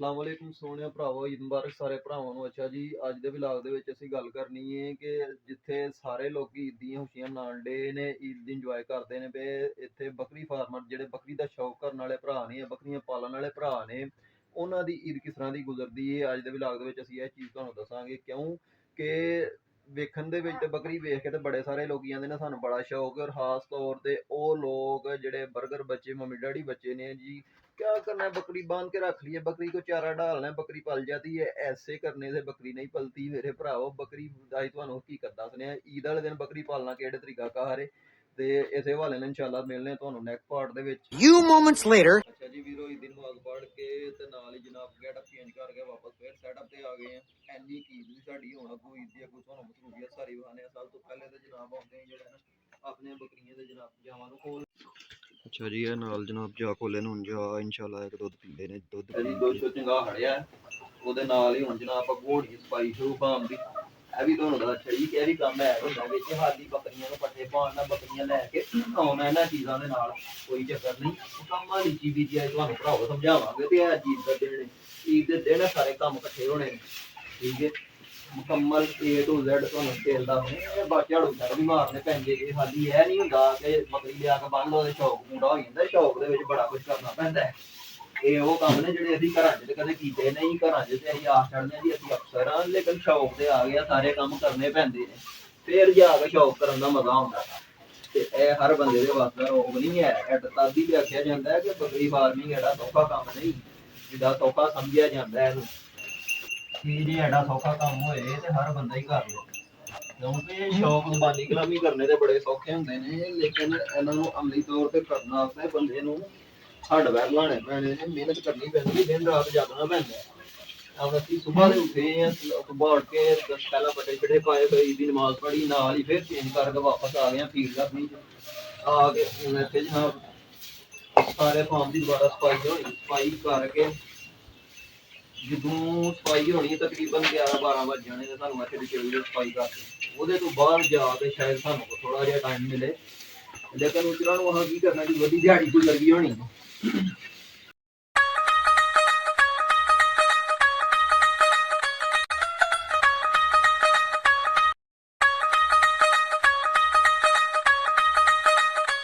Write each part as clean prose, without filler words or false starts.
ਅਸਲਾਮ ਵਾਲੇਕੁਮ ਸੋਹਣਿਆ ਭਰਾਵੋ, ਈਦ ਮੁਬਾਰਕ ਸਾਰੇ ਭਰਾਵਾਂ ਨੂੰ। ਅੱਛਾ ਜੀ, ਅੱਜ ਦੇ ਵਲੌਗ ਦੇ ਵਿੱਚ ਅਸੀਂ ਗੱਲ ਕਰਨੀ ਹੈ ਕਿ ਜਿੱਥੇ ਸਾਰੇ ਲੋਕੀ ਈਦ ਦੀਆਂ ਖੁਸ਼ੀਆਂ ਮਨਾਉਣ ਡੇ ਨੇ, ਈਦ ਦੀ ਇੰਜੋਏ ਕਰਦੇ ਨੇ ਪਏ, ਇੱਥੇ ਬੱਕਰੀ ਫਾਰਮਰ ਜਿਹੜੇ ਬੱਕਰੀ ਦਾ ਸ਼ੌਕ ਕਰਨ ਵਾਲੇ ਭਰਾ ਨੇ, ਬੱਕਰੀਆਂ ਪਾਲਣ ਵਾਲੇ ਭਰਾ ਨੇ, ਉਹਨਾਂ ਦੀ ਈਦ ਕਿਸ ਤਰ੍ਹਾਂ ਦੀ ਗੁਜ਼ਰਦੀ ਹੈ। ਅੱਜ ਦੇ ਵਲੌਗ ਦੇ ਵਿੱਚ ਅਸੀਂ ਇਹ ਚੀਜ਼ ਤੁਹਾਨੂੰ ਦੱਸਾਂਗੇ, ਕਿਉਂ ਕਿ ਵੇਖਣ ਦੇ ਵਿੱਚ ਤੇ ਬੱਕਰੀ ਵੇਖ ਕੇ ਤੇ ਬੜੇ ਸਾਰੇ ਲੋਕੀ ਆਂਦੇ ਨੇ ਸਾਨੂੰ ਬੜਾ ਸ਼ੌਕ ਹੈ, ਔਰ ਖਾਸ ਤੌਰ ਤੇ ਉਹ ਲੋਕ ਜਿਹੜੇ 버ਗਰ ਬੱਚੇ, ਮੰਮੀ ਡੈਡੀ ਬੱਚੇ ने जी क्या करना है, बकरी बांध के रख ली है, बकरी को चारा डालना है, बकरी पल जाती है। ऐसे करने से बकरी नहीं पलती मेरे भराओ। बकरी आज तुहानू हकीकत दसने ईद वाले दिन बकरी पालना किहड़े तरीका कार है ते इस हवाले नाल इंशाअल्लाह मिलने तुहानू नैक्सट पार्ट दे विच। few moments later अच्छा जी वीरो, ईद दी नमाज पढ़ के ते नाल ही जनाब गेटअप चेंज करके वापस फिर सेटअप ते आ गए हैं। एनी की ईद दी साडी हुण अगों ईद दी अगों तुहानू मसरूफियत सारी विखाने। सब तो पहले ते जनाब आउंदे हैं जेहड़े ना अपने बकरियां दे जनाब जावां नू खोल। अच्छा जी, ये नाल जनाब जा खोले ने हुण जा इंशाअल्लाह एक दुध पींदे ने। दुध चंगा खड़िया ਉਹਦੇ ਨਾਲ ਹੀ ਹੁਣ ਜਨਾਬ ਘੋੜੀ ਸਫਾਈ ਸ਼ੁਰੂ ਪਾਉਣ ਦੀ। ਇਹ ਵੀ ਤੁਹਾਨੂੰ ਦੱਸ ਜੀ ਕਿ ਇਹ ਵੀ ਕੰਮ ਹੈ ਹੁੰਦਾ ਵਿੱਚ ਹਾਲੀ ਬੱਕਰੀਆਂ ਨੂੰ ਪੱਠੇ ਪਾਉਣ ਨਾਲ ਬੱਕਰੀਆਂ ਲੈ ਕੇ ਆਉਣਾ ਇਹਨਾਂ ਚੀਜ਼ਾਂ ਦੇ ਨਾਲ ਕੋਈ ਚੱਕਰ ਨਹੀਂ। ਕੰਮਾਂ ਦੀ ਚੀਜ਼ ਵੀ ਜੇ ਤੁਹਾਨੂੰ ਭਰਾਵੋ ਸਮਝਾਵਾਂਗੇ ਤੇ ਇਹ ਚੀਜ਼ ਦਾ ਦਿਨ ਈਦ ਦੇ ਦਿਨ ਸਾਰੇ ਕੰਮ ਇਕੱਠੇ ਹੋਣੇ ਨੇ, ਠੀਕ ਹੈ। ਮੁਕੰਮਲ A to Z ਤੁਹਾਨੂੰ ਖੇਲਦਾ ਹੋਵੇ ਬਸ ਝਾੜੂ ਝਾੜੂ ਵੀ ਮਾਰਨੇ ਪੈਂਦੇ ਜੇ। ਹਾਲੀ ਇਹ ਨਹੀਂ ਹੁੰਦਾ ਕਿ ਬੱਕਰੀ ਲਿਆ ਕੇ ਬੰਨ ਲਓ ਤੇ ਸ਼ੌਕ ਪੂਰਾ ਹੋ ਜਾਂਦਾ। ਸ਼ੌਕ ਦੇ ਵਿੱਚ ਬੜਾ ਕੁਝ ਕਰਨਾ ਪੈਂਦਾ ਹੈ। ਇਹ ਉਹ ਕੰਮ ਨੇ ਜਿਹੜੇ ਅਸੀਂ ਘਰਾਂ 'ਚ ਕਦੇ ਕੀਤੇ ਨਹੀਂ। ਘਰਾਂ 'ਚ ਤੇ ਅਸੀਂ ਆਸ ਛੱਡਦੇ ਜੀ ਅਸੀਂ ਅਫਸਰ ਹਾਂ, ਲੇਕਿਨ ਸ਼ੌਕ ਤੇ ਆ ਗਿਆ, ਸਾਰੇ ਕੰਮ ਕਰਨੇ ਪੈਂਦੇ ਨੇ, ਫੇਰ ਜਾ ਕੇ ਸ਼ੌਕ ਕਰਨ ਦਾ ਮਜ਼ਾ ਆਉਂਦਾ। ਤੇ ਇਹ ਹਰ ਬੰਦੇ ਦੇ ਵਾਸਤੇ ਦਾ ਰੋਗ ਨਹੀਂ ਹੈ। ਤਦ ਹੀ ਆਖਿਆ ਜਾਂਦਾ ਹੈ ਕਿ ਬੱਕਰੀ ਫਾਰਮਿੰਗ ਐਡਾ ਸੌਖਾ ਕੰਮ ਨਹੀਂ ਜਿੱਦਾਂ ਸੌਖਾ ਸਮਝਿਆ ਜਾਂਦਾ ਇਹਨੂੰ। ਕਿ ਜੇ ਐਡਾ ਸੌਖਾ ਕੰਮ ਹੋਏ ਤੇ ਹਰ ਬੰਦਾ ਹੀ ਕਰ ਲੇ, ਕਿਉਂਕਿ ਸ਼ੌਕ ਜ਼ਬਾਨੀ ਕਲਾਮੀ ਕਰਨੇ ਤੇ ਬੜੇ ਸੌਖੇ ਹੁੰਦੇ ਨੇ, ਲੇਕਿਨ ਇਹਨਾਂ ਨੂੰ ਅਮਲੀ ਤੌਰ ਤੇ ਕਰਨ ਵਾਸਤੇ ਬੰਦੇ ਨੂੰ ਹੱਡ ਵੈਰ ਲਾਣੇ ਪੈਣੇ ਨੇ, ਮਿਹਨਤ ਕਰਨੀ ਪੈਂਦੀ, ਦਿਨ ਰਾਤ ਜਾਗਣਾ ਪੈਂਦਾ। अब ਅਸੀਂ ਸੁਬਾਹ ਦੇ ਉੱਠੇ ਆ, ਸੁਬਾਹ ਉੱਠ ਕੇ ਪਹਿਲਾਂ ਪੱਟੇ ਛੜੇ ਪਾਏ, ਫਿਰ ਈਦ ਦੀ ਨਮਾਜ਼ ਪੜ੍ਹੀ, ਨਾਲ ਹੀ ਫਿਰ ਚੇਂਜ ਕਰਕੇ ਵਾਪਸ ਆ ਗਏ ਆ ਫੀਲਡ ਆਪਣੀ ਆ ਕੇ। ਹੁਣ ਇੱਥੇ ਜਨਾਬ ਸਾਰੇ ਫਾਰਮ ਦੀ ਦੁਬਾਰਾ ਸਫਾਈ ਹੋਣੀ, ਸਫਾਈ ਕਰਕੇ ਜਦੋਂ ਸਫਾਈ ਹੋਣੀ ਤਕਰੀਬਨ 11-12 ਵਜ ਜਾਣੇ ਤੇ ਸਾਨੂੰ ਇੱਥੇ ਦੀ ਸਫਾਈ ਕਰਕੇ ਉਹਦੇ ਤੋਂ ਬਾਅਦ ਜਾ ਕੇ ਸ਼ਾਇਦ ਸਾਨੂੰ ਥੋੜਾ ਜਿਹਾ ਟਾਈਮ ਮਿਲੇ, ਲੇਕਿਨ ਉਚਰਾਂ ਨੂੰ ਆਹ ਕੀ ਕਰਨਾ ਜੀ ਵੱਡੀ ਦਿਹਾੜੀ ਕੋਈ ਲੱਗੀ ਹੋਣੀ।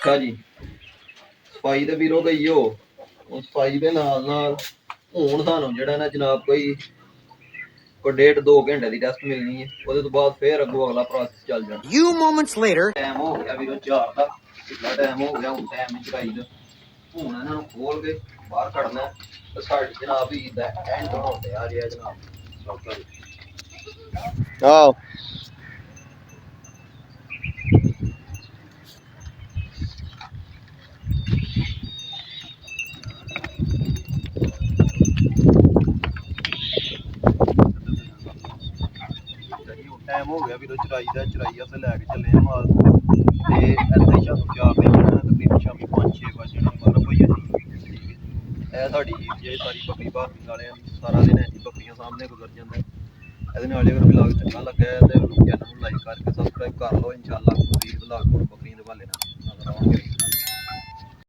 ਅੱਛਾ ਜੀ, ਸਫਾਈ ਤੇ ਵੀਰੋ ਗਈ ਹੋ, ਸਫਾਈ ਦੇ ਨਾਲ ਨਾਲ ਹੁਣ ਸਾਨੂੰ ਜਿਹੜਾ ਨਾ ਜਨਾਬ ਕੋਈ 1.5-2 ਘੰਟੇ ਦੀ ਰੈਸਟ ਮਿਲਣੀ ਹੈ। ਉਹਦੇ ਤੋਂ ਬਾਅਦ ਫੇਰ ਅੱਗੋਂ ਅਗਲਾ ਪ੍ਰੋਸੈਸ ਚੱਲ ਜਾਣਾ। few moments later ਟਾਈਮ ਹੋ ਗਿਆ ਵੀਰੋ 4 ਦਾ, ਕਿੰਨਾ ਟਾਈਮ ਹੋ ਗਿਆ ਹੁਣ ਟਾਈਮ ਨਹੀਂ ਚਕਾਈ ਦਾ। ਹੁਣ ਇਹਨਾਂ ਨੂੰ ਖੋਲ ਕੇ ਬਾਹਰ ਕੱਢਣਾ ਤੇ ਸਾਡੀ ਜਨਾਬ ਈਦ ਦਾ ਐਂਡ ਹੋਣ ਆ ਰਿਹਾ ਜਨਾਬ। ਆਹ ਟਾਈਮ ਹੋ ਗਿਆ ਵੀਰੋ ਚਰਾਈ ਦਾ, ਚਰਾਈ ਤੇ ਲੈ ਕੇ ਚੱਲੇ ਆ ਮਾਲ ਤੇ ਏਦਾਂ ਹੀ ਸਾਨੂੰ 4 ਵਜੇ ਜਾਣਾ, ਤਕਰੀਬਨ ਸ਼ਾਮੀ 5-6 ਵਜੇ ਮਤਲਬ ਹੋ ਜਾਂਦੀ। ਇਹ ਸਾਡੀ ਜੇ ਸਾਰੀ ਬੱਕਰੀ ਫਾਰਮਿੰਗ ਵਾਲਿਆਂ ਦੀ ਸਾਰਾ ਦਿਨ ਐਸੀ ਬੱਕਰੀਆਂ ਸਾਹਮਣੇ ਗੁਜ਼ਰ ਜਾਂਦਾ। ਇਹਦੇ ਨਾਲ ਅਗਰ ਵਲੌਗ ਚੰਗਾ ਲੱਗਾ ਤੇ ਚੈਨਲ ਨੂੰ ਲਾਈਕ ਕਰਕੇ ਸਬਸਕ੍ਰਾਈਬ ਕਰ ਲਓ। ਇੰਸ਼ਾਅੱਲਾ ਅਗਲੀ ਵਲੌਗ ਬੱਕਰੀਆਂ ਦੇ ਹਵਾਲੇ ਨਾਲ ਨਜ਼ਰ ਆਉਣਗੇ।